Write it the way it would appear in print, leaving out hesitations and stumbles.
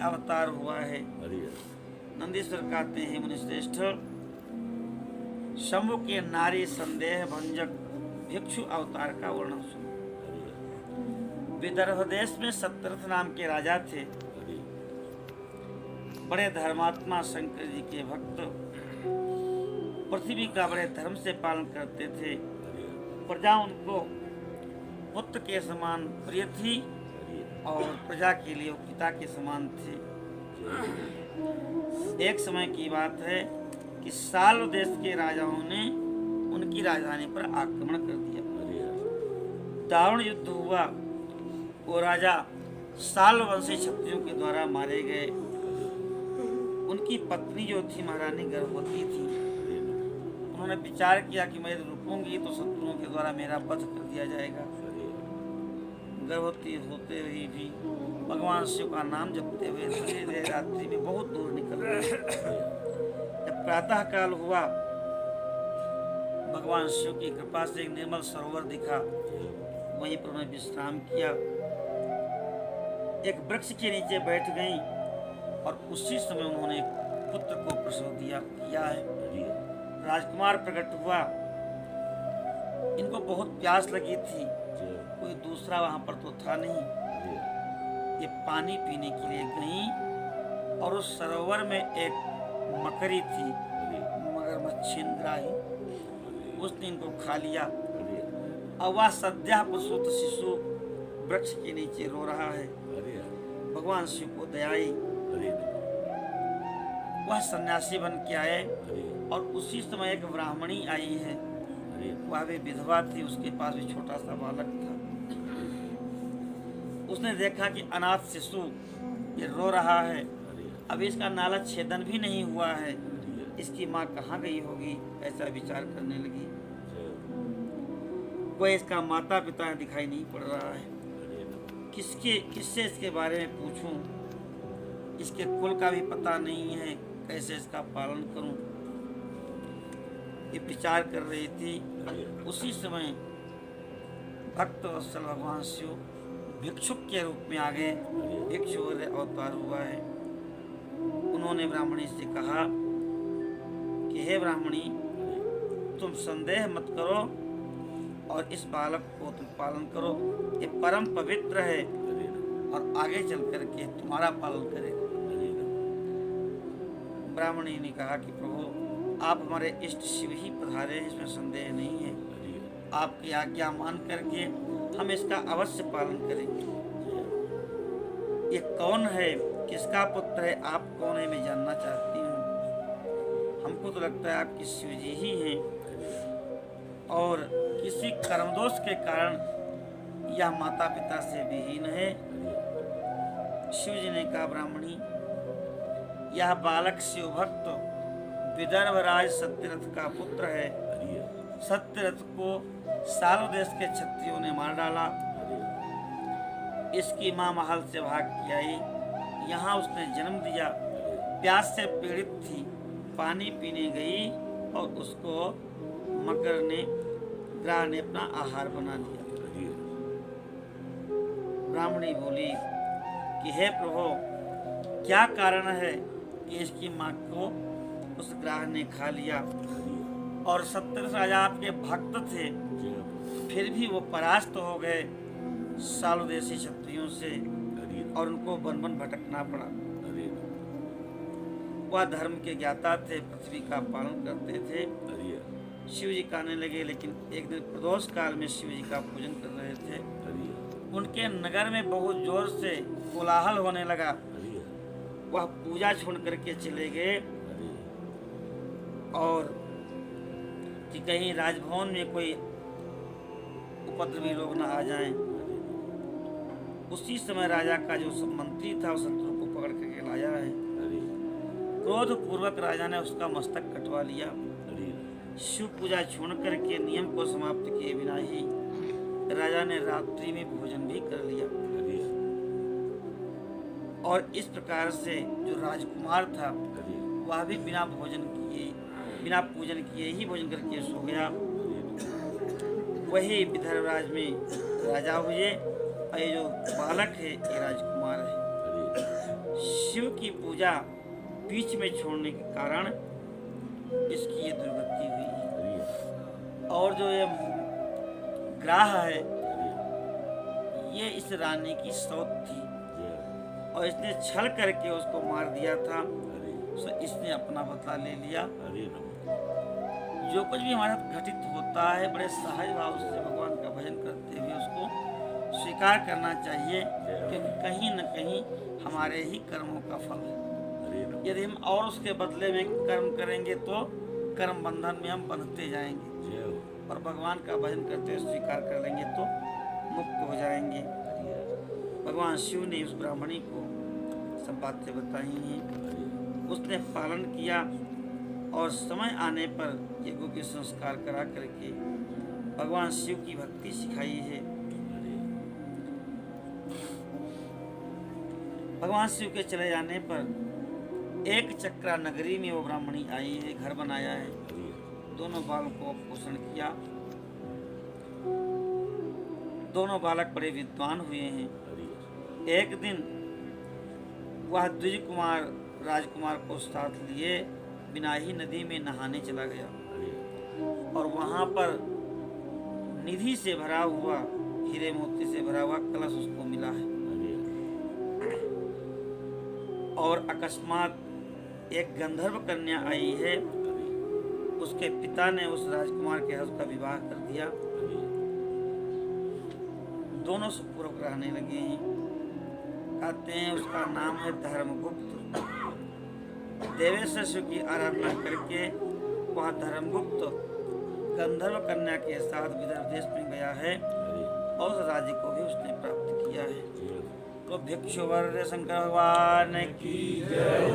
अवतार हुआ है। नंदीश्वर कहते हैं मुनिश्रेष्ठ, शंभु के नारी संदेह भंजक भिक्षु अवतार का वर्णन सुनो। विदर्भ देश में सत्यरथ नाम के राजा थे। बड़े धर्मात्मा, शंकर जी के भक्त, पृथ्वी का बड़े धर्म से पालन करते थे। प्रजा उनको पुत्र के समान प्रिय थी और प्रजा के लिए वो पिता के समान थे। एक समय की बात है कि साल्व देश के राजाओं ने उनकी राजधानी पर आक्रमण कर दिया। दारुण युद्ध हुआ। वो राजा साल्व वंशी क्षत्रियों के द्वारा मारे गए। उनकी पत्नी जो थी महारानी गर्भवती थी। उन्होंने विचार किया कि मैं रुकूंगी तो शत्रुओं के द्वारा मेरा वध कर दिया जाएगा। गर्भवती होते हुए भी भगवान शिव का नाम जपते हुए धीरे धीरे रात्रि में बहुत दूर निकल गए। जब प्रातः काल हुआ, भगवान शिव की कृपा से एक निर्मल सरोवर दिखा। वहीं पर उन्होंने विश्राम किया। एक वृक्ष के नीचे बैठ गईं और उसी समय उन्होंने एक पुत्र को प्रसव किया है। राजकुमार प्रकट हुआ। इनको बहुत प्यास लगी थी। कोई दूसरा वहां पर तो था नहीं। ये पानी पीने के लिए गईं और उस सरोवर में एक मकड़ी थी, मगरमच्छिंद्राही। उसने इनको खा लिया। अब वह सद्या प्रसूत शिशु वृक्ष के नीचे रो रहा है। भगवान शिव को दया आई। वह सन्यासी बन के आए और उसी समय एक ब्राह्मणी आई है। वह भी विधवा थी। उसके पास भी छोटा सा बालक था। उसने देखा कि अनाथ शिशु ये रो रहा है। अभी इसका नाला छेदन भी नहीं हुआ है। इसकी माँ कहाँ गई होगी, ऐसा विचार करने लगी। कोई इसका माता पिता दिखाई नहीं पड़ रहा है। किससे इसके बारे में पूछूं? इसके कुल का भी पता नहीं है। कैसे इसका पालन करूं? ये विचार कर रही थी। उसी समय भक्त वत्सल भगवान शिव भिक्षुक के रूप में आ गए। भिक्षु अवतार हुआ है। उन्होंने ब्राह्मणी से कहा कि हे ब्राह्मणी, तुम संदेह मत करो और इस बालक को तुम पालन करो। ये परम पवित्र है और आगे चल करके तुम्हारा पालन करेगा। ब्राह्मणी ने कहा कि प्रभु, आप हमारे इष्ट शिव ही पधारे हैं, इसमें संदेह नहीं है। आपकी आज्ञा मान करके हम इसका अवश्य पालन करेंगे। ये कौन है, किसका पुत्र है, आप कौन है, मैं जानना चाहती हूँ। हमको तो लगता है आपकी शिव जी ही हैं और किसी कर्मदोष के कारण यह माता पिता से विहीन है। शिव जी ने कहा, ब्राह्मणी, यह बालक शिव भक्त विदर्भ राज सत्यरथ का पुत्र है। सत्यरथ को साल्व देश के क्षत्रियों ने मार डाला। इसकी माँ महल से भाग के आई। यहाँ उसने जन्म दिया। प्यास से पीड़ित थी। पानी पीने गई और उसको मकर ने, ग्राह ने अपना आहार बना लिया। ब्राह्मणी बोली कि हे प्रभु, क्या कारण है कि इसकी माँ को उस ग्राह ने खा लिया? और सत्यरथ राजा आपके भक्त थे, फिर भी वो परास्त हो गए साल्व देशी क्षत्रियों से और उनको वन वन भटकना पड़ा। वह धर्म के ज्ञाता थे, पृथ्वी का पालन करते थे। शिव जी कहने लगे, लेकिन एक दिन प्रदोष काल में शिव जी का पूजन कर रहे थे। उनके नगर में बहुत जोर से कोलाहल होने लगा। वह पूजा छोड़ करके चले गए और कि कहीं राजभवन में कोई उपद्रवी लोग न आ जाएं। उसी समय राजा का जो मंत्री था उस शत्रु को पकड़ करके लाया है। क्रोध पूर्वक राजा ने उसका मस्तक कटवा लिया। शिव पूजा छोड़ करके नियम को समाप्त किए बिना ही राजा ने रात्रि में भोजन भी कर लिया। और इस प्रकार से जो राजकुमार था वह भी बिना भोजन किए, बिना पूजन किए ही भोजन करके सो गया। वही विदर्भ राज में राजा हुए और ये जो बालक है ये राजकुमार है। शिव की पूजा बीच में छोड़ने के कारण इसकी ये दुर्गति हुई। और जो ये ग्राह है ये इस रानी की सौत थी और इसने छल करके उसको मार दिया था। तो इसने अपना बदला ले लिया। जो कुछ भी हमारे साथ घटित होता है बड़े सहज भाव से भगवान का भजन करते हुए उसको स्वीकार करना चाहिए, क्योंकि कहीं न कहीं हमारे ही कर्मों का फल है। यदि हम और उसके बदले में कर्म करेंगे तो कर्म बंधन में हम बंधते जाएंगे, और भगवान का भजन करते हुए स्वीकार कर लेंगे तो मुक्त हो जाएंगे। भगवान शिव ने उस ब्राह्मणी को सब बातें बताई हैं, उसने पालन किया और समय आने पर यज्ञों के संस्कार करा करके भगवान शिव की भक्ति सिखाई है। भगवान शिव के चले जाने पर एक चक्रा नगरी में वो ब्राह्मणी आई है, घर बनाया है, दोनों बालकों को पोषण किया। दोनों बालक बड़े विद्वान हुए हैं। एक दिन वह द्विज कुमार राजकुमार को साथ लिए बिनाही नदी में नहाने चला गया और वहां पर निधि से भरा हुआ, हीरे मोती से भरा हुआ कलश उसको मिला है। और अकस्मात एक गंधर्व कन्या आई है, उसके पिता ने उस राजकुमार के साथ उसका विवाह कर दिया। दोनों सुखपूर्वक रहने लगे हैं। कहते हैं उसका नाम है धर्मगुप्त। देवेश्वर शिव की आराधना करके वह धर्मगुप्त गंधर्व कन्या के साथ विदर्भ देश में गया है और उस राज्य को भी उसने प्राप्त किया है। तो भिक्षुवर शंकर भगवान की जय।